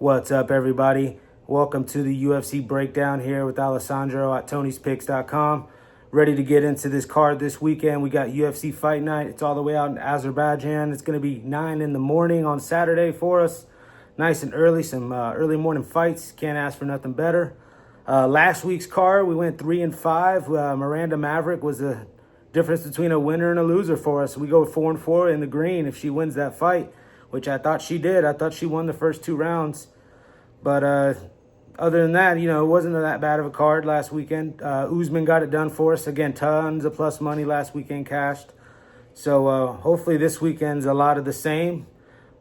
What's up, everybody? Welcome to the UFC breakdown here with Alessandro at Tony'sPicks.com. Ready to get into this card this weekend. We got UFC Fight Night. It's all the way out in Azerbaijan. It's going to be 9 in the morning on Saturday for us. Nice and early, some early morning fights. Can't ask for nothing better. Last week's card, we went 3-5. Miranda Maverick was the difference between a winner and a loser for us. We go 4-4 in the green if she wins that fight, which I thought she did. I thought she won the first 2 rounds. But other than that, it wasn't that bad of a card last weekend. Usman got it done for us. Again, tons of plus money last weekend cashed. So hopefully this weekend's a lot of the same.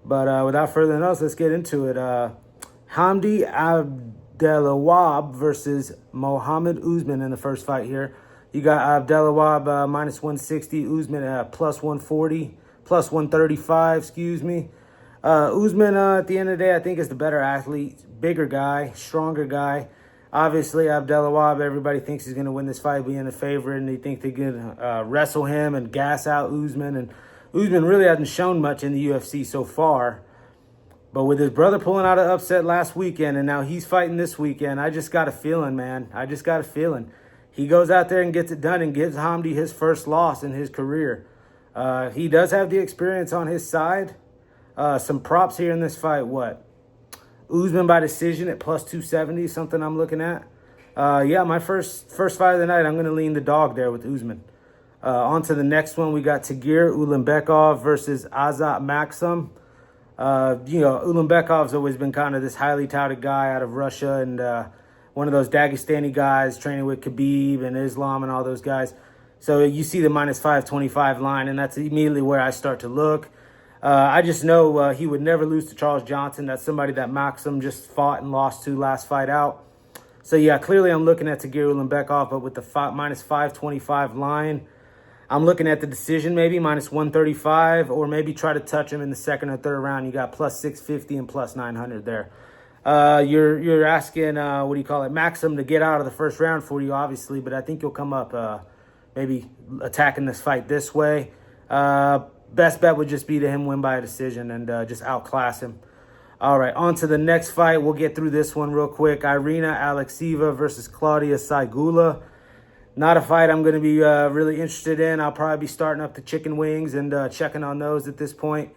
But without further ado, let's get into it. Hamdy Abdelwahab versus Mohammed Usman in the first fight here. You got Abdelwahab minus 160, Usman at plus 140, plus 135, excuse me. Usman, at the end of the day, I think is the better athlete, bigger guy, stronger guy. Obviously, Abdelwahab, everybody thinks he's going to win this fight, being the favorite, and they think they can wrestle him and gas out Usman. And Usman really hasn't shown much in the UFC so far. But with his brother pulling out an upset last weekend, and now he's fighting this weekend, I just got a feeling, man. I just got a feeling. He goes out there and gets it done and gives Hamdy his first loss in his career. He does have the experience on his side. Some props here in this fight. What? Usman by decision at plus 270, something I'm looking at. Yeah, my first fight of the night, I'm going to lean the dog there with Usman. On to the next one, we got Tagir Ulanbekov versus Azat Maksum. Ulanbekov's always been kind of this highly touted guy out of Russia and one of those Dagestani guys training with Khabib and Islam and all those guys. So you see the minus 525 line, and that's immediately where I start to look. I just know he would never lose to Charles Johnson. That's somebody that Maksum just fought and lost to last fight out. So, yeah, clearly I'm looking at Tagir Ulanbekov, but with the minus 525 line, I'm looking at the decision maybe minus 135, or maybe try to touch him in the second or third round. You got plus 650 and plus 900 there. You're asking, Maksum to get out of the first round for you, obviously, but I think you'll come up maybe attacking this fight this way. Best bet would just be to him win by a decision and just outclass him. All right, on to the next fight. We'll get through this one real quick. Irina Alekseeva versus Klaudia Syguła. Not a fight I'm going to be really interested in. I'll probably be starting up the chicken wings and checking on those at this point.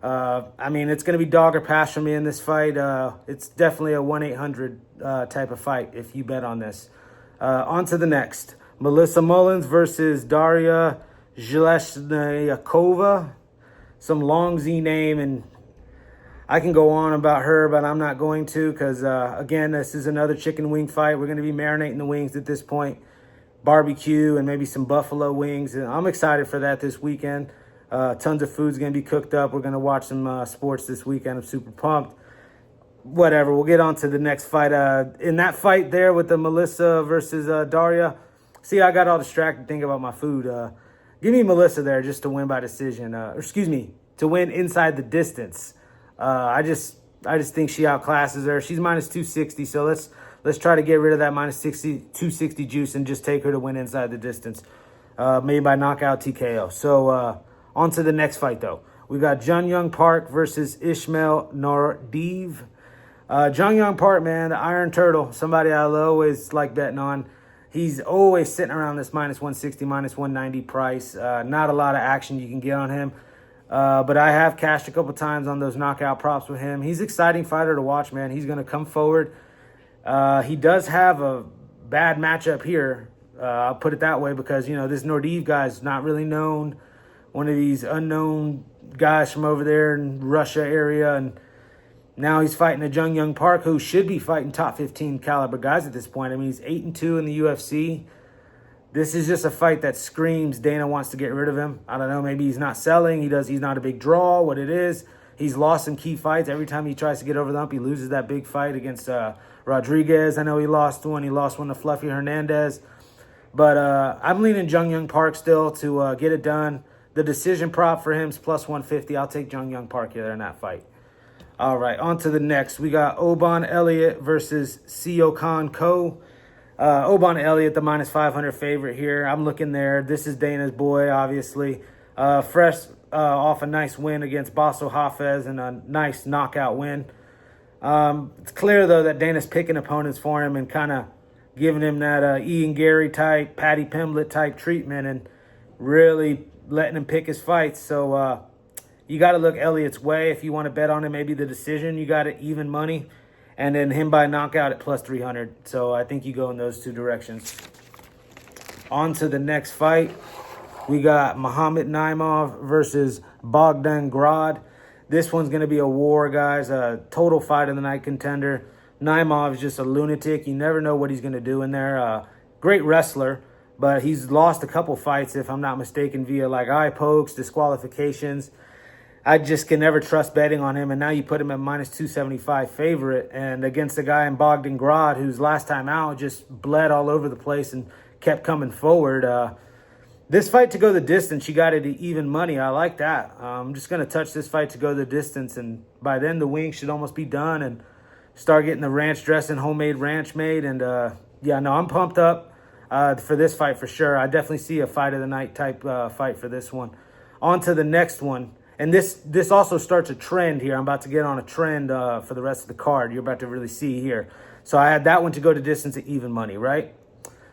It's going to be dog or pass for me in this fight. It's definitely a 1-800 type of fight if you bet on this. On to the next. Mullins versus Daria Zhelezniakova. Some long Z name, and I can go on about her, but I'm not going to because, again, this is another chicken wing fight. We're going to be marinating the wings at this point. Barbecue and maybe some buffalo wings. And I'm excited for that this weekend. Tons of food's going to be cooked up. We're going to watch some sports this weekend. I'm super pumped. Whatever. We'll get on to the next fight. In that fight there with the Melissa versus Daria, see, I got all distracted thinking about my food. Give me Melissa there just to win by decision. To win inside the distance. I just think she outclasses her. She's minus 260, so let's try to get rid of that minus 260 juice and just take her to win inside the distance. Maybe by knockout TKO. So on to the next fight, though. We got JunYong Park versus Ismail Naurdiev. JunYong Park, man, the Iron Turtle, somebody I always like betting on. He's always sitting around this minus 160, minus 190 price. Not a lot of action you can get on him. But I have cashed a couple times on those knockout props with him. He's an exciting fighter to watch, man. He's going to come forward. He does have a bad matchup here. I'll put it that way because, this Naurdiev guy is not really known. One of these unknown guys from over there in Russia area. And now he's fighting a JunYong Park who should be fighting top 15 caliber guys at this point. He's 8-2 in the UFC. This is just a fight that screams Dana wants to get rid of him. I don't know. Maybe he's not selling. He's not a big draw. What it is, he's lost some key fights. Every time he tries to get over the hump, he loses that big fight against Rodriguez. I know he lost one. He lost one to Fluffy Hernandez. But I'm leaning JunYong Park still to get it done. The decision prop for him is plus 150. I'll take JunYong Park here in that fight. All right, on to the next. We got Oban Elliott versus Seokhyeon. Oban Elliott, the minus 500 favorite here. I'm looking there. This is Dana's boy, obviously. Fresh off a nice win against Basso Hafez and a nice knockout win. It's clear, though, that Dana's picking opponents for him and kind of giving him that Ian Gary type, Paddy Pimblett type treatment and really letting him pick his fights. So you got to look Elliott's way. If you want to bet on him, maybe the decision, you got it even money. And then him by knockout at plus 300. So I think you go in those two directions. On to the next fight. We got Mohammed Naimov versus Bogdan Grad. This one's going to be a war, guys. A total fight of the night contender. Naimov is just a lunatic. You never know what he's going to do in there. Great wrestler, but he's lost a couple fights, if I'm not mistaken, via like eye pokes, disqualifications. I just can never trust betting on him, and now you put him at minus 275 favorite, and against a guy in Bogdan Grad who's last time out just bled all over the place and kept coming forward. This fight to go the distance, you got it at even money. I like that. I'm just going to touch this fight to go the distance, and by then the wings should almost be done and start getting the ranch dressing, homemade ranch made. And yeah, no, I'm pumped up for this fight for sure. I definitely see a fight of the night type fight for this one. On to the next one. And this also starts a trend here. I'm about to get on a trend for the rest of the card. You're about to really see here. So I had that one to go to distance at even money, right?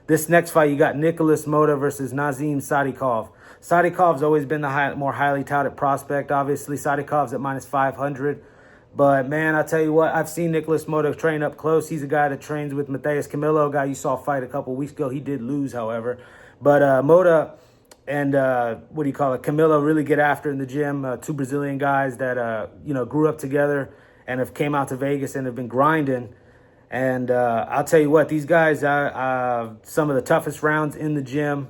This next fight, you got Nikolas Motta versus Nazim Sadykhov. Sadykhov's always been the more highly touted prospect. Obviously, Sadykhov's at minus 500. But, man, I'll tell you what, I've seen Nikolas Motta train up close. He's a guy that trains with Matheus Camilo, a guy you saw fight a couple weeks ago. He did lose, however. But Motta and Camilo really get after in the gym. Two Brazilian guys that grew up together and have came out to Vegas and have been grinding. And I'll tell you what, these guys are some of the toughest rounds in the gym.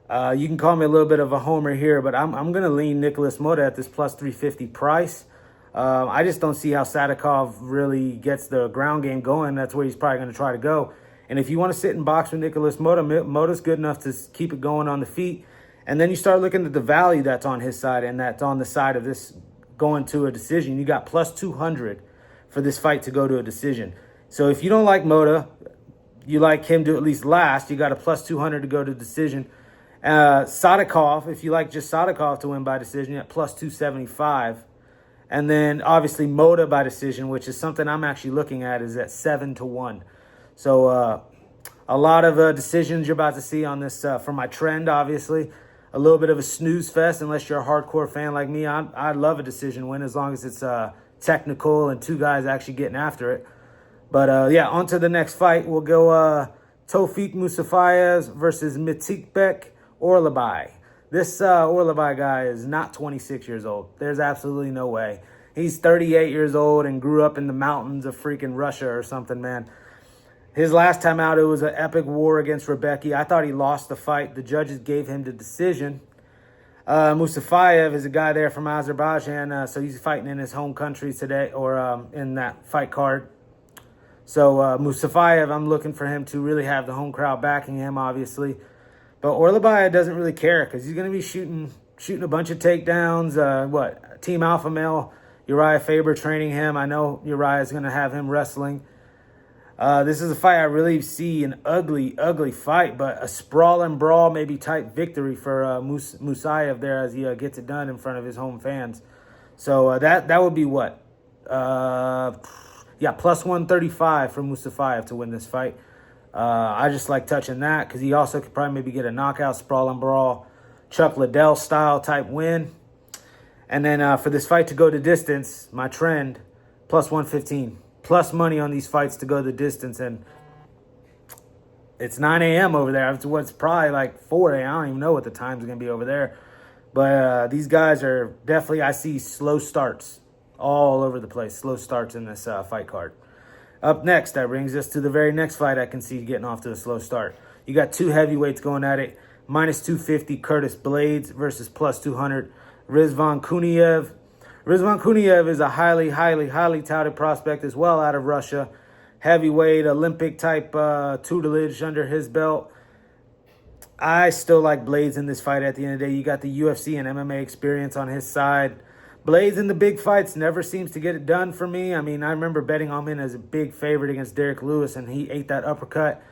You can call me a little bit of a homer here, but I'm going to lean Nikolas Motta at this plus 350 price. I just don't see how Sadykhov really gets the ground game going. That's where he's probably going to try to go. And if you want to sit and box with Nikolas Motta, Motta's good enough to keep it going on the feet. And then you start looking at the value that's on his side and that's on the side of this going to a decision. You got plus 200 for this fight to go to a decision. So if you don't like Motta, you like him to at least last, you got a plus 200 to go to decision. Sadykhov, if you like just Sadykhov to win by decision, you got plus 275. And then obviously Motta by decision, which is something I'm actually looking at, is at 7-1. So a lot of decisions you're about to see on this for my trend, obviously. A little bit of a snooze fest, unless you're a hardcore fan like me. I love a decision win as long as it's technical and two guys actually getting after it. But yeah, on to the next fight. We'll go Tofiq Musayev versus Mitikbek Orlabai. This Orlabai guy is not 26 years old. There's absolutely no way. He's 38 years old and grew up in the mountains of freaking Russia or something, man. His last time out, it was an epic war against Rebecki. I thought he lost the fight. The judges gave him the decision. Musayev is a guy there from Azerbaijan, so he's fighting in his home country today, or in that fight card. So Musayev, I'm looking for him to really have the home crowd backing him, obviously. But Orlabai doesn't really care because he's going to be shooting a bunch of takedowns. Team Alpha Male, Uriah Faber training him. I know Uriah is going to have him wrestling. This is a fight I really see an ugly, ugly fight, but a sprawl and brawl, maybe type victory for Musayev there as he gets it done in front of his home fans. So that would be what? Plus 135 for Musayev to win this fight. I just like touching that because he also could probably maybe get a knockout, sprawl and brawl, Chuck Liddell style type win. And then for this fight to go the distance, my trend, plus 115. Plus money on these fights to go the distance. And it's 9 a.m. over there. It's probably like 4 a.m. I don't even know what the time's going to be over there. But these guys are definitely, I see slow starts all over the place. Slow starts in this fight card. Up next, that brings us to the very next fight I can see getting off to a slow start. You got two heavyweights going at it. Minus 250, Curtis Blades versus plus 200, Rizvan Kuniev. Rizvan Kuniev is a highly, highly, highly touted prospect as well out of Russia. Heavyweight, Olympic-type tutelage under his belt. I still like Blades in this fight at the end of the day. You got the UFC and MMA experience on his side. Blades in the big fights never seems to get it done for me. I mean, I remember betting on him as a big favorite against Derek Lewis, and he ate that uppercut.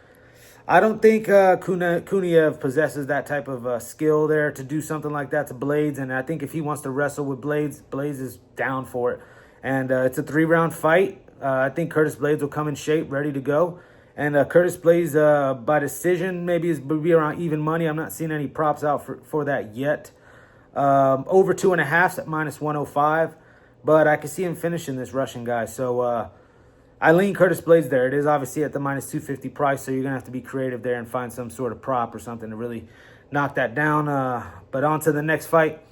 I don't think Kuniev possesses that type of skill there to do something like that to Blades. And I think if he wants to wrestle with Blades, Blades is down for it. And it's a 3-round fight. I think Curtis Blaydes will come in shape, ready to go. And Curtis Blaydes, by decision, maybe would be around even money. I'm not seeing any props out for that yet. Over 2.5 at minus 105. But I can see him finishing this Russian guy. So I lean Curtis Blaydes there. It is obviously at the minus 250 price, so you're going to have to be creative there and find some sort of prop or something to really knock that down. But on to the next fight.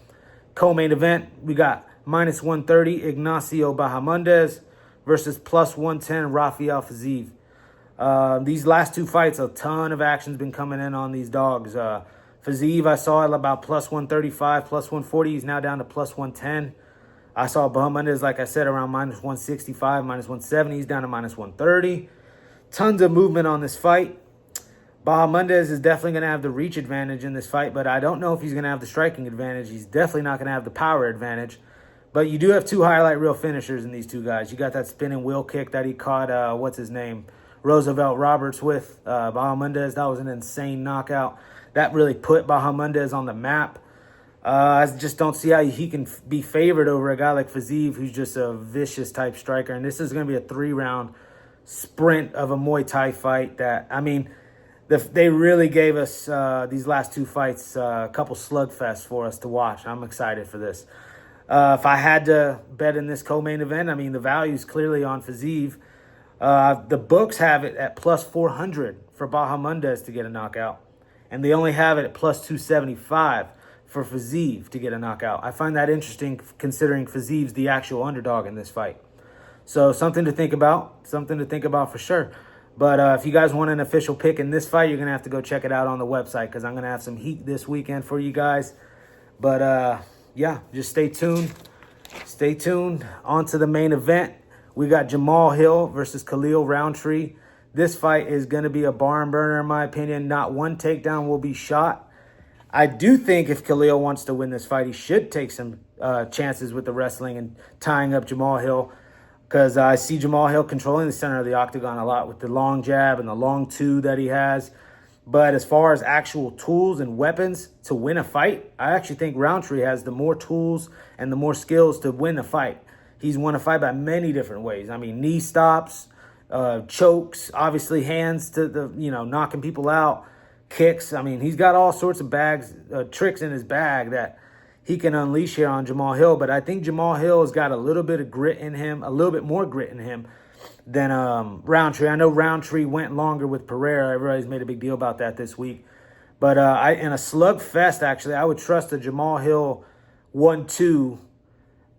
Co-main event, we got minus 130 Ignacio Bahamondes versus plus 110 Rafael Fiziev. These last two fights, a ton of action's been coming in on these dogs. Fiziev, I saw at about plus 135, plus 140. He's now down to plus 110. I saw Bahamondes, like I said, around minus 165, minus 170. He's down to minus 130. Tons of movement on this fight. Bahamondes is definitely going to have the reach advantage in this fight, but I don't know if he's going to have the striking advantage. He's definitely not going to have the power advantage. But you do have two highlight reel finishers in these two guys. You got that spinning wheel kick that he caught, what's his name, Roosevelt Roberts with Bahamondes. That was an insane knockout. That really put Bahamondes on the map. I just don't see how he can be favored over a guy like Fiziev, who's just a vicious type striker. And this is going to be a 3-round sprint of a Muay Thai fight that, I mean, they really gave us these last two fights a couple slugfests for us to watch. I'm excited for this. If I had to bet in this co-main event, I mean, the value's clearly on Fiziev. The books have it at plus 400 for Bahamondes to get a knockout. And they only have it at plus 275 for Fiziev to get a knockout. I find that interesting considering Fiziev's the actual underdog in this fight. So something to think about. Something to think about for sure. But if you guys want an official pick in this fight, you're going to have to go check it out on the website because I'm going to have some heat this weekend for you guys. But yeah, just stay tuned. Stay tuned. On to the main event. We got Jamal Hill versus Khalil Rountree. This fight is going to be a barn burner in my opinion. Not one takedown will be shot. I do think if Khalil wants to win this fight, he should take some chances with the wrestling and tying up Jamal Hill. Because I see Jamal Hill controlling the center of the octagon a lot with the long jab and the long two that he has. But as far as actual tools and weapons to win a fight, I actually think Rountree has the more tools and the more skills to win a fight. He's won a fight by many different ways. I mean, knee stops, chokes, obviously hands to the, knocking people out, kicks. I mean, he's got all sorts of tricks in his bag that he can unleash here on Jamal Hill. But I think Jamal Hill has got a little bit of grit in him, a little bit more grit in him than Rountree. I know Rountree went longer with Pereira. Everybody's made a big deal about that this week. But in a slugfest, actually, I would trust a Jamal Hill 1-2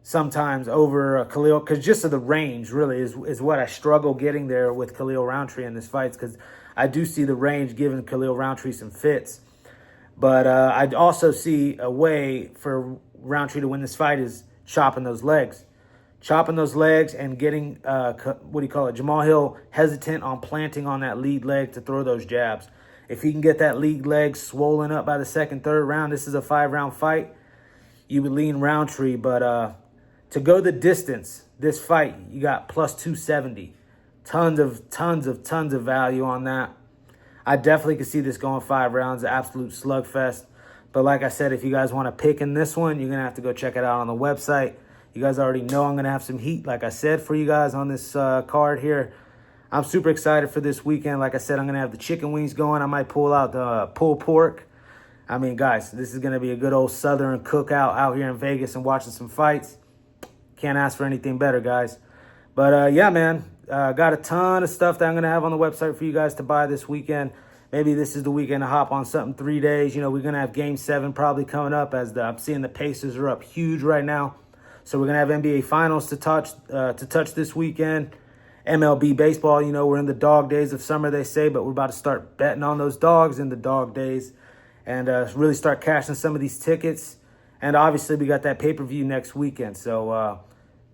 sometimes over Khalil, because just of the range really is what I struggle getting there with Khalil Rountree in this fight, because I do see the range giving Khalil Rountree some fits. But I also see a way for Rountree to win this fight is chopping those legs. Chopping those legs and getting, Jamal Hill hesitant on planting on that lead leg to throw those jabs. If he can get that lead leg swollen up by the second, third round, this is a 5-round fight, you would lean Rountree. But to go the distance, this fight, you got plus 270. Tons of value on that. I definitely could see this going 5 rounds, an absolute slugfest. But like I said, if you guys want to pick in this one, you're going to have to go check it out on the website. You guys already know I'm going to have some heat, like I said, for you guys on this card here. I'm super excited for this weekend. Like I said, I'm going to have the chicken wings going. I might pull out the pulled pork. I mean, guys, this is going to be a good old Southern cookout out here in Vegas and watching some fights. Can't ask for anything better, guys. But yeah, man. Got a ton of stuff that I'm going to have on the website for you guys to buy this weekend. Maybe this is the weekend to hop on something 3 days. We're going to have Game 7 probably coming up as I'm seeing the Pacers are up huge right now. So we're going to have NBA Finals to touch this weekend. MLB baseball, we're in the dog days of summer, they say, but we're about to start betting on those dogs in the dog days and really start cashing some of these tickets. And obviously we got that pay-per-view next weekend. So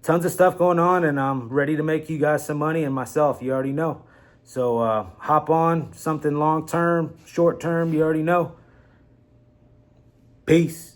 tons of stuff going on, and I'm ready to make you guys some money, and myself, you already know. So hop on something long-term, short-term, you already know. Peace.